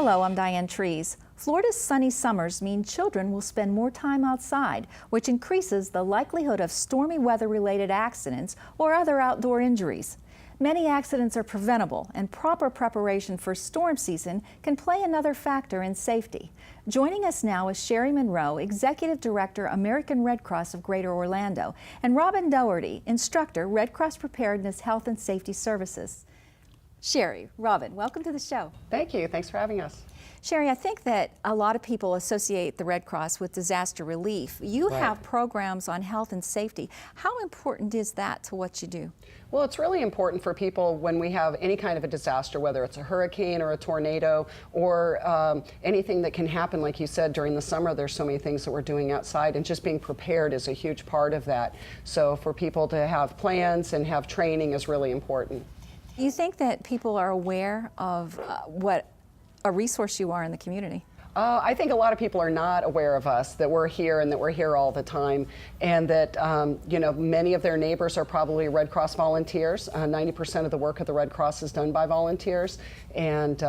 Hello, I'm Diane Trees. Florida's sunny summers mean children will spend more time outside, which increases the likelihood of stormy weather-related accidents or other outdoor injuries. Many accidents are preventable, and proper preparation for storm season can play another factor in safety. Joining us now is Sherry Monroe, Executive Director, American Red Cross of Greater Orlando, and Robin Doherty, Instructor, Red Cross Preparedness Health and Safety Services. Sherry, Robin, welcome to the show. Thank you. Thanks for having us. Sherry, I think that a lot of people associate the Red Cross with disaster relief. You have programs on health and safety. How important is that to what you do? Well, it's really important for people when we have any kind of a disaster, whether it's a hurricane or a tornado or anything that can happen. Like you said, during the summer, there's so many things that we're doing outside, and just being prepared is a huge part of that. So for people to have plans and have training is really important. You think that people are aware of what a resource you are in the community? I think a lot of people are not aware of us, that we're here and that we're here all the time, and that you know, many of their neighbors are probably Red Cross volunteers. 90% of the work of the Red Cross is done by volunteers, and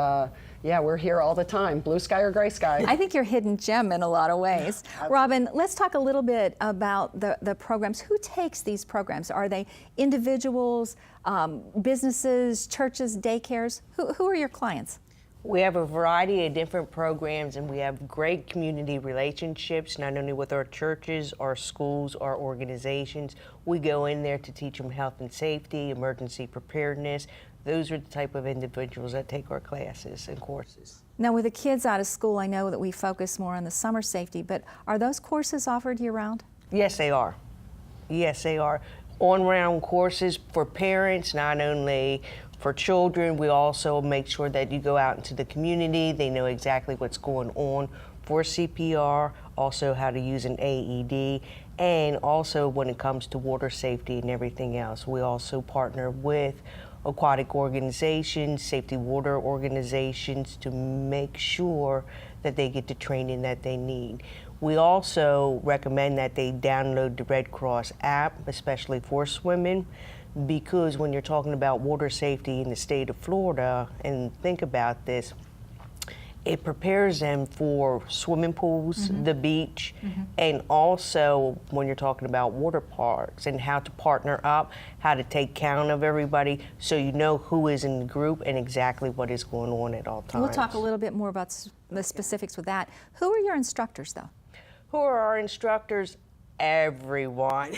yeah, we're here all the time, blue sky or gray sky. I think you're a hidden gem in a lot of ways. Robin, let's talk a little bit about the programs. Who takes these programs? Are they individuals, businesses, churches, daycares? Who are your clients? We have a variety of different programs, and we have great community relationships, not only with our churches, our schools, our organizations. We go in there to teach them health and safety, emergency preparedness. Those are the type of individuals that take our classes and courses. Now, with the kids out of school, I know that we focus more on the summer safety, but are those courses offered year-round? Yes, they are. Yes, they are. On-round courses for parents, not only for children. We also make sure that you go out into the community. They know exactly what's going on for CPR, also how to use an AED, and also when it comes to water safety and everything else. We also partner with aquatic organizations, safety water organizations, to make sure that they get the training that they need. We also recommend that they download the Red Cross app, especially for swimming, because when you're talking about water safety in the state of Florida, and think about this, it prepares them for swimming pools, the beach, and also when you're talking about water parks and how to partner up, how to take count of everybody, so you know who is in the group and exactly what is going on at all times. We'll talk a little bit more about the specifics with that. Who are your instructors, though? Who are our instructors? Everyone.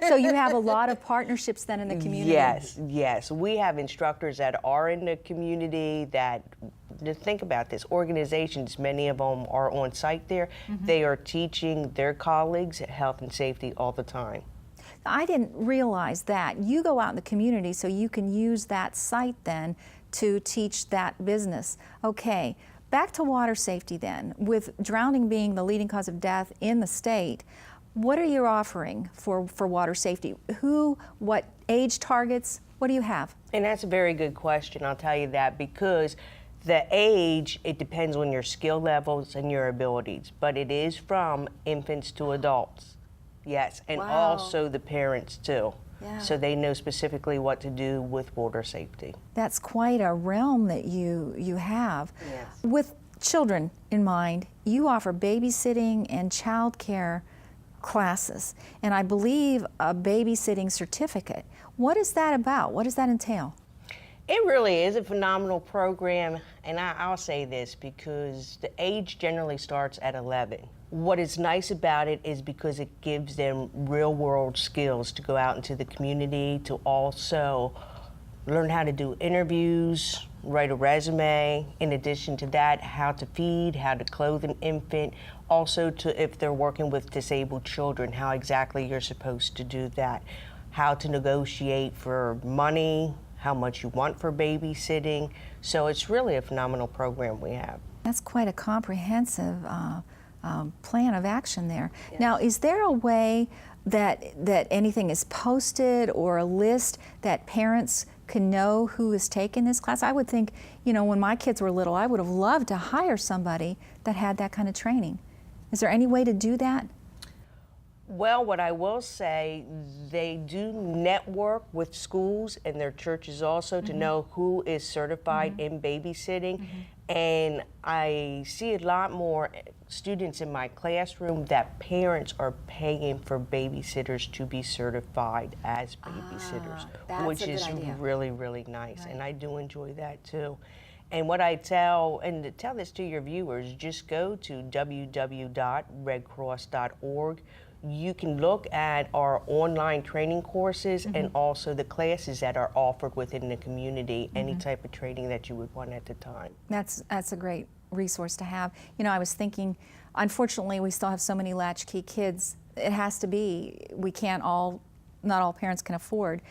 So you have a lot of partnerships then in the community? Yes, yes. We have instructors that are in the community that, to think about this, organizations, many of them are on site there. They are teaching their colleagues health and safety all the time. I didn't realize that. You go out in the community so you can use that site then to teach that business. Okay, back to water safety then. With drowning being the leading cause of death in the state, what are you offering for water safety? Who, what age targets, what do you have? And that's a very good question, I'll tell you that, because the age, it depends on your skill levels and your abilities, but it is from infants to adults, yes, and also the parents too. Yeah. So they know specifically what to do with water safety. That's quite a realm that you have. Yes. With children in mind, you offer babysitting and child care classes, and I believe a babysitting certificate. What is that about? What does that entail? It really is a phenomenal program, and I'll say this because the age generally starts at 11. What is nice about it is because it gives them real-world skills to go out into the community, to also learn how to do interviews, write a resume. In addition to that, how to feed, how to clothe an infant. Also, to if they're working with disabled children, how exactly you're supposed to do that. How to negotiate for money, how much you want for babysitting. So it's really a phenomenal program we have. That's quite a comprehensive plan of action there. Yes. Now, is there a way that anything is posted or a list that parents can know who has taken this class? I would think, you know, when my kids were little, I would have loved to hire somebody that had that kind of training. Is there any way to do that? Well, what I will say, they do network with schools and their churches also to know who is certified in babysitting. And I see a lot more students in my classroom that parents are paying for babysitters to be certified as babysitters, that's which a good is idea. really, really nice. And I do enjoy that too. And what I tell, and to tell this to your viewers, just go to www.redcross.org. You can look at our online training courses and also the classes that are offered within the community, any type of training that you would want at the time. That's a great resource to have. You know, I was thinking, unfortunately, we still have so many latchkey kids. It has to be, not all parents can afford.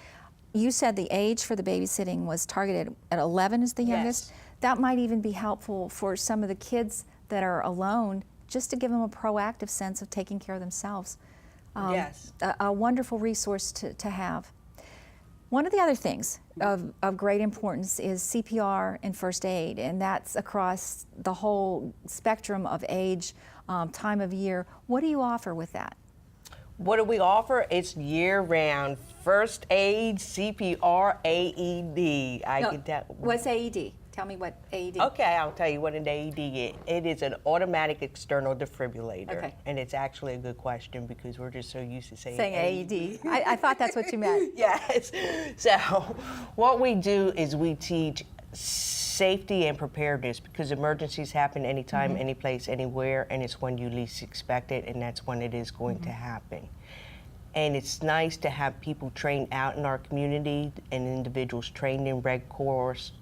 You said the age for the babysitting was targeted at 11 is the youngest. Yes. That might even be helpful for some of the kids that are alone, just to give them a proactive sense of taking care of themselves. Yes. A wonderful resource to have. One of the other things of great importance is CPR and first aid, and that's across the whole spectrum of age, time of year. What do you offer with that? What do we offer? It's year-round first aid, CPR, AED. What's AED? Tell me what AED. Okay, I'll tell you what an AED is. It is an automatic external defibrillator. Okay. And it's actually a good question because we're just so used to saying AED. I thought that's what you meant. Yes. So what we do is we teach safety and preparedness because emergencies happen anytime, any place, anywhere, and it's when you least expect it, and that's when it is going to happen. And it's nice to have people trained out in our community and individuals trained in Red Cross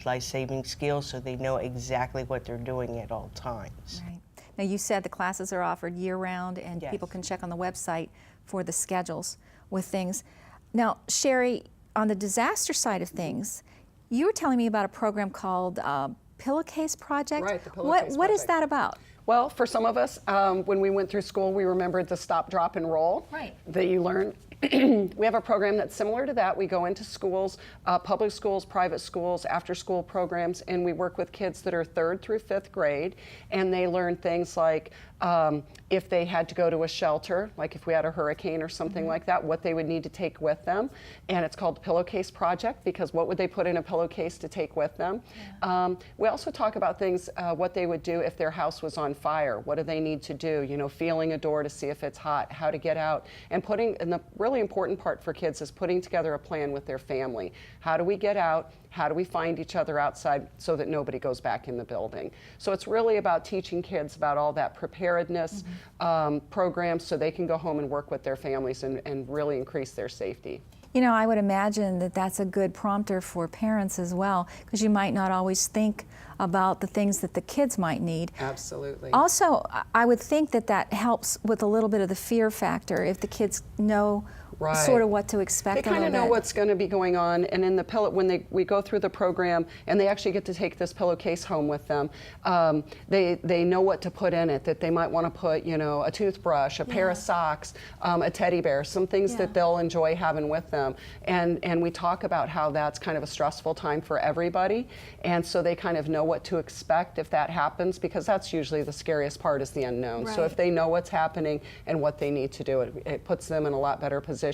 life-saving skills so they know exactly what they're doing at all times. Right. Now, you said the classes are offered year-round, and Yes. people can check on the website for the schedules with things. Now, Sherry, on the disaster side of things, you were telling me about a program called Pillowcase Project. Right, the Pillowcase What is Project. that about? Well, for some of us, when we went through school, we remembered the stop, drop, and roll Right. that you learn. We have a program that's similar to that. We go into schools, public schools, private schools, after-school programs, and we work with kids that are 3rd through 5th grade, and they learn things like if they had to go to a shelter, like if we had a hurricane or something like that, what they would need to take with them. And it's called the Pillowcase Project because what would they put in a pillowcase to take with them? We also talk about things, what they would do if their house was on fire. What do they need to do? You know, feeling a door to see if it's hot, how to get out, and the really important part for kids is putting together a plan with their family. How do we get out? How do we find each other outside so that nobody goes back in the building? So it's really about teaching kids about all that preparedness programs so they can go home and work with their families and really increase their safety. You know, I would imagine that that's a good prompter for parents as well, because you might not always think about the things that the kids might need. Absolutely. Also, I would think that that helps with a little bit of the fear factor if the kids know Right. sort of what to expect. They kind of know what's going to be going on, and in the when we go through the program, and they actually get to take this pillowcase home with them. They know what to put in it. That they might want to put, you know, a toothbrush, a pair of socks, a teddy bear, some things that they'll enjoy having with them. And we talk about how that's kind of a stressful time for everybody, and so they kind of know what to expect if that happens, because that's usually the scariest part is the unknown. So Right. if they know what's happening and what they need to do, it puts them in a lot better position.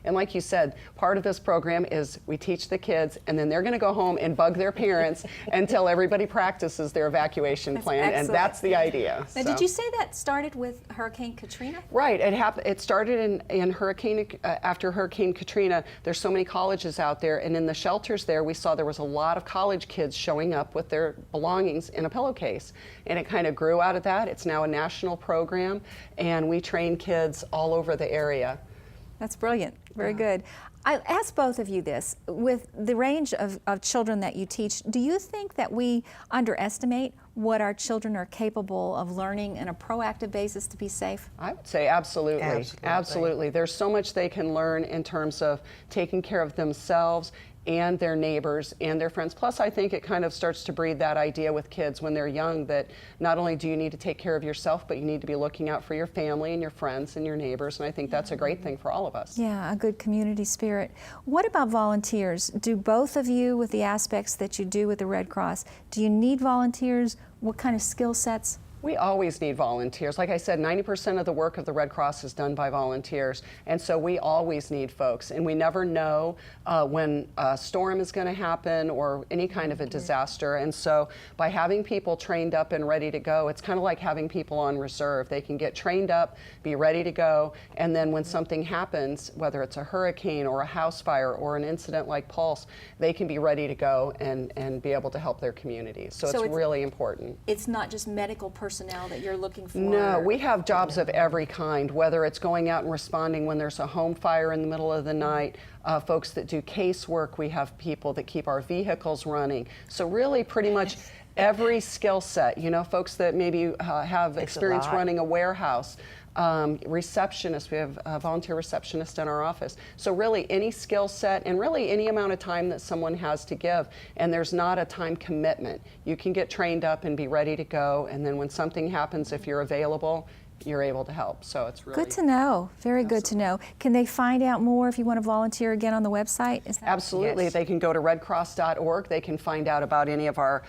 And like you said, part of this program is we teach the kids, and then they're going to go home and bug their parents until everybody practices their evacuation plan, excellent. and that's the idea. Now, So. did you say that started with Hurricane Katrina? Right. It started in after Hurricane Katrina. There's so many colleges out there, and in the shelters there, we saw there was a lot of college kids showing up with their belongings in a pillowcase, and it kind of grew out of that. It's now a national program, and we train kids all over the area. That's brilliant. Very good. I ask both of you this. With the range of children that you teach, do you think that we underestimate what our children are capable of learning on a proactive basis to be safe? I would say absolutely. Absolutely. Absolutely. There's so much they can learn in terms of taking care of themselves and their neighbors and their friends. Plus, I think it kind of starts to breed that idea with kids when they're young that not only do you need to take care of yourself, but you need to be looking out for your family and your friends and your neighbors. And I think that's a great thing for all of us. Yeah, a good community spirit. What about volunteers? Do both of you, with the aspects that you do with the Red Cross, do you need volunteers? What kind of skill sets We always need volunteers. Like I said, 90% of the work of the Red Cross is done by volunteers, and so we always need folks. And we never know when a storm is going to happen or any kind of a disaster. And so by having people trained up and ready to go, it's kind of like having people on reserve. They can get trained up, be ready to go, and then when something happens, whether it's a hurricane or a house fire or an incident like Pulse, they can be ready to go and be able to help their communities. So it's really important. It's not just medical personnel that you're looking for? No, we have jobs of every kind, whether it's going out and responding when there's a home fire in the middle of the night, folks that do casework, we have people that keep our vehicles running. So really pretty much every skill set, you know, folks that maybe have experience running a warehouse, receptionists, we have a volunteer receptionist in our office. So really any skill set and really any amount of time that someone has to give, and there's not a time commitment. You can get trained up and be ready to go, and then when something happens, if you're available, you're able to help. So it's really good to know. Very good to know. Can they find out more if you want to volunteer again on the website? Is that Absolutely. Yes. They can go to redcross.org. They can find out about any of our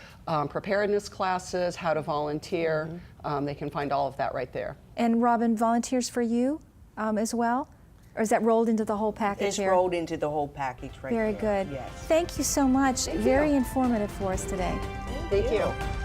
preparedness classes, how to volunteer. They can find all of that right there. And Robin, volunteers for you as well? Or is that rolled into the whole package It's here? rolled into the whole package right Very there. good. Yes. Thank you so much. Very informative for us today. Thank you.